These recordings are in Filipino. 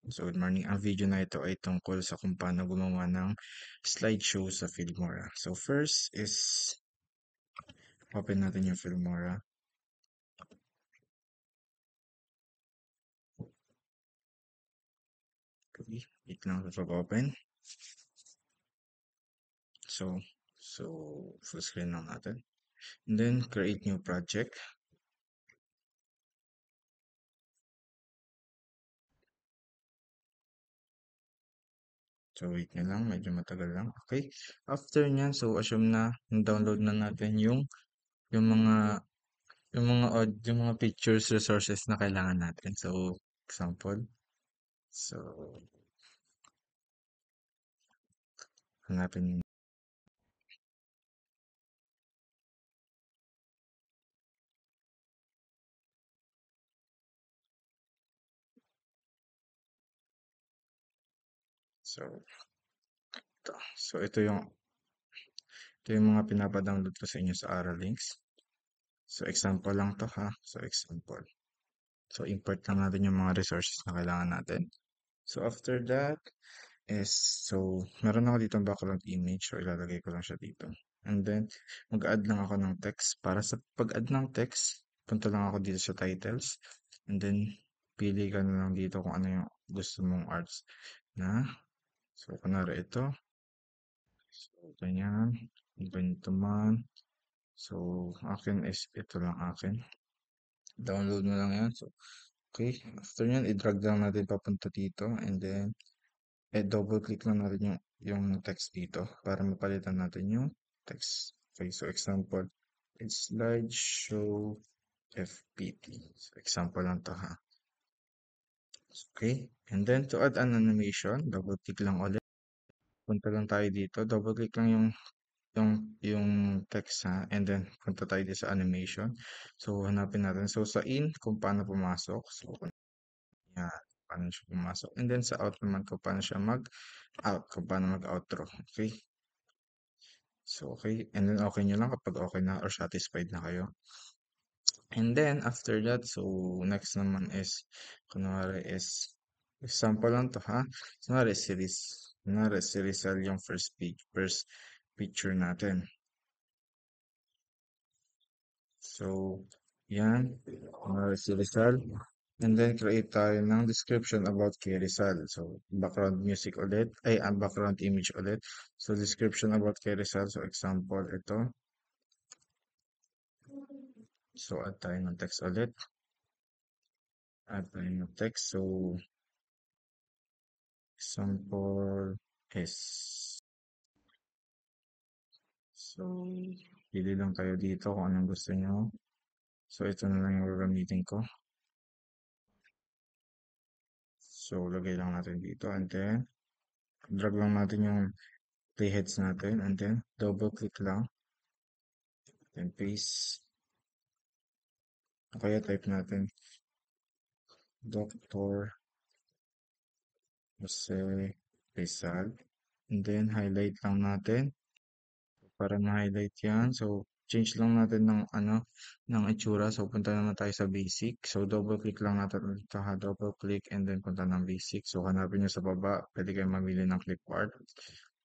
So, good morning. Ang video na ito ay tungkol sa kung paano gumawa ng slideshow sa Filmora. So, first is open natin yung Filmora. Okay, wait lang sa pag-open. So, full screen lang natin. And then, create new project. So, wait nyo lang. Medyo matagal lang. Okay. After nyan, so assume na download na natin yung mga yung mga pictures resources na kailangan natin. So, example. So, hanapin. So, ito. So, ito yung mga pinapa-download ko sa inyo sa Aral Links. So, example lang to ha. So, example. So, import lang natin yung mga resources na kailangan natin. So, after that is, so, meron ako dito background image. So, ilalagay ko lang siya dito. And then, mag-add lang ako ng text. Para sa pag-add ng text, punta lang ako dito sa titles. And then, pili ka na lang dito kung ano yung gusto mong arts na. So, kunwari ito. So, ganyan. Ganito man. So, akin is ito lang akin. Download mo lang yan. So, okay. After yan, i-drag lang natin papunta dito. And then, double click lang natin yung text dito para mapalitan natin yung text. Okay. So, example, it's slideshow FPT. So, example lang to ha. Okay. And then, to add an animation, double click lang ulit. Punta lang tayo dito. Double click lang yung yung text ha, and then punta tayo dito sa animation. So, hanapin natin. So, sa in, kung paano pumasok. So, yan, paano siya pumasok. And then, sa out naman, kung paano siya mag-out, kung paano mag-outro. Okay? So, okay. And then, okay nyo lang kapag okay na or satisfied na kayo. And then, after that, so, next naman is, kunwari is, example lang to ha. Kunwari, si Rizal yung first picture natin. So, yan. Si Rizal. And then, create tayo ng description about kay Rizal. So, background music ulit. Ay, ang background image ulit. So, description about kay Rizal. So, example, ito. So, add tayo ng text ulit. Add tayo ng text. So, example is. So, pili lang kayo dito kung anong gusto nyo. So, ito na lang yung gagamitin ko. So, lagay lang natin dito. And then, drag lang natin yung playheads natin. And then, double click lang. Then, paste. O kaya type natin, Dr. Jose Rizal. And then, highlight lang natin. Para ma-highlight yan. So, change lang natin ng ng itsura. So, punta naman tayo sa basic. So, double click lang natin dito ha. Double click and then punta ng basic. So, hanapin nyo sa baba. Pwede kayo mamili ng clip art.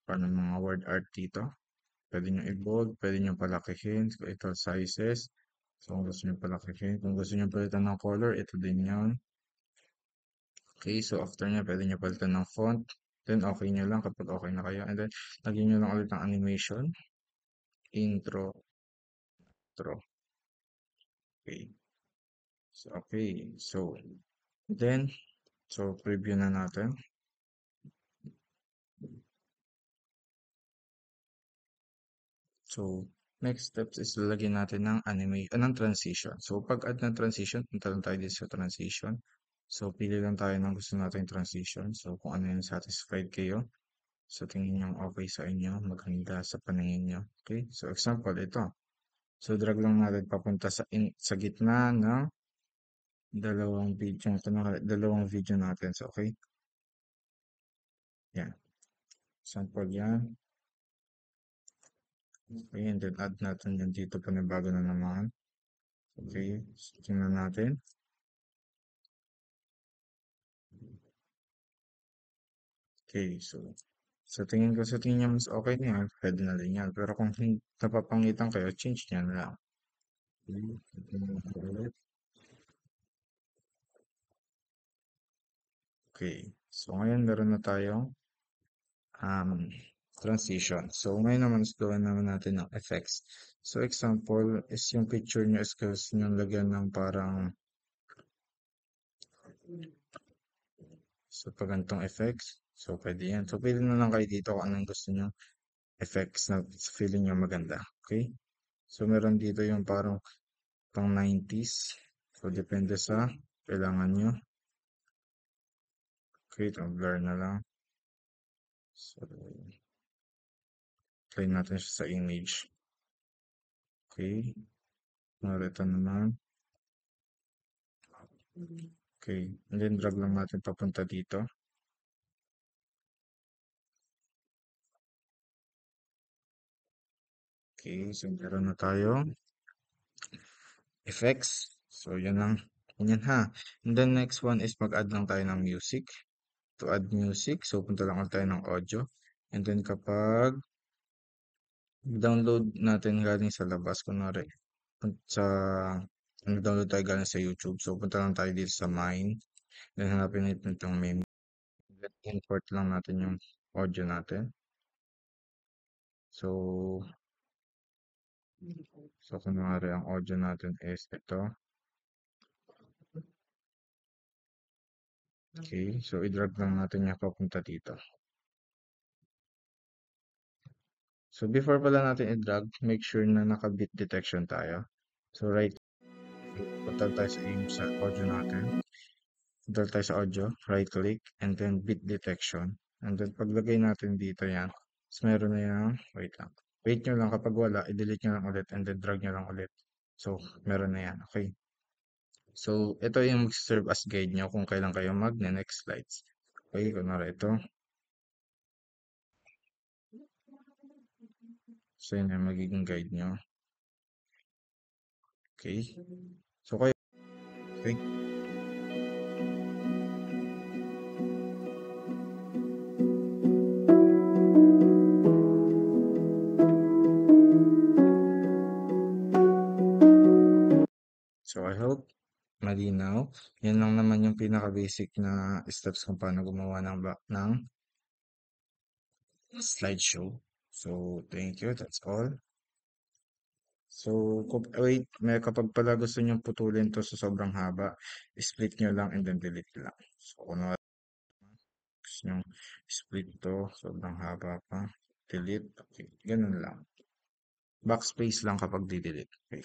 Para ng mga word art dito. Pwede nyo i-bold. Pwede nyo palakihin. So, ito sizes. So, kung gusto nyo palakihin. Kung gusto nyo palitan ng color, ito din yan. Okay, so after nya, pwede nyo palitan ng font. Then, okay nyo lang kapag okay na kayo. And then, lagyan nyo lang ulit ng animation. Intro. Intro. Okay. So, okay. So, then, so, preview na natin. So, next steps is lalagyan natin ng ng transition. So, pag-add ng transition, punta lang tayo dito sa transition. So, pili lang tayo ng gusto nating transition. So, kung ano yung satisfied kayo. So, tingin nyo okay sa inyo, maganda sa paningin nyo. Okay? So, example, ito. So, drag lang natin papunta sa gitna ng dalawang video natin. So, okay? Yan. Example yan. Okay, and then add natin yan dito panibago na naman. Okay, so tingnan natin. Okay, so sa tingin niya mas okay na yan, pwede na rin yan. Pero kung napapangitan kayo, change niya na lang. Okay, so ngayon meron na tayong um, transition. So ngayon naman is gawin naman natin ng effects. So example is yung picture nyo is gusto nyo lagyan ng parang so pag ganitong effects. So pwede yan. So pili na lang kayo dito kung anong gusto nyo effects na feeling nyo maganda. Okay? So meron dito yung parang pang 90s. So depende sa kailangan nyo. Okay, ito blur na lang. So try natin siya sa image. Okay. Narito naman. Okay. And then drag lang natin papunta dito. Okay, so meron na tayo effects. So, yan lang. Yan ha. And then next one is mag-add lang tayo ng music. To add music, so punta lang ulit tayo ng audio. And then kapag download natin galing sa labas, kunwari, sa nag-download tayo galing sa YouTube. So, punta lang tayo dito sa Mine. Then hanapin natin itong main. Then import lang natin yung audio natin. So, kunwari ang audio natin is ito. Okay, so i-drag lang natin yung papunta dito. So before pala natin i-drag, make sure na naka-bit detection tayo. So right, punta tayo sa aim sa audio natin. Punta tayo sa audio, right click, and then bit detection. And then paglagay natin dito yan, so meron na yan, wait lang. Wait nyo lang kapag wala, i-delete nyo lang ulit and then drag nyo lang ulit. So meron na yan, okay. So ito yung mag-serve as guide nyo kung kailan kayo mag-next slides. Okay, kunwari ito. So yun yung magiging guide nyo. Okay. So kayo, okay. So I hope malinaw. Yan lang naman yung pinaka-basic na steps kung paano gumawa ng slideshow. So thank you. That's all. So, wait, may kapag pala gusto nyong putulin to sa sobrang haba, split nyo lang and then delete lang. So, kung ano gusto nyo split to, sobrang haba pa, delete, okay, ganun lang. Backspace lang kapag di-delete. Okay.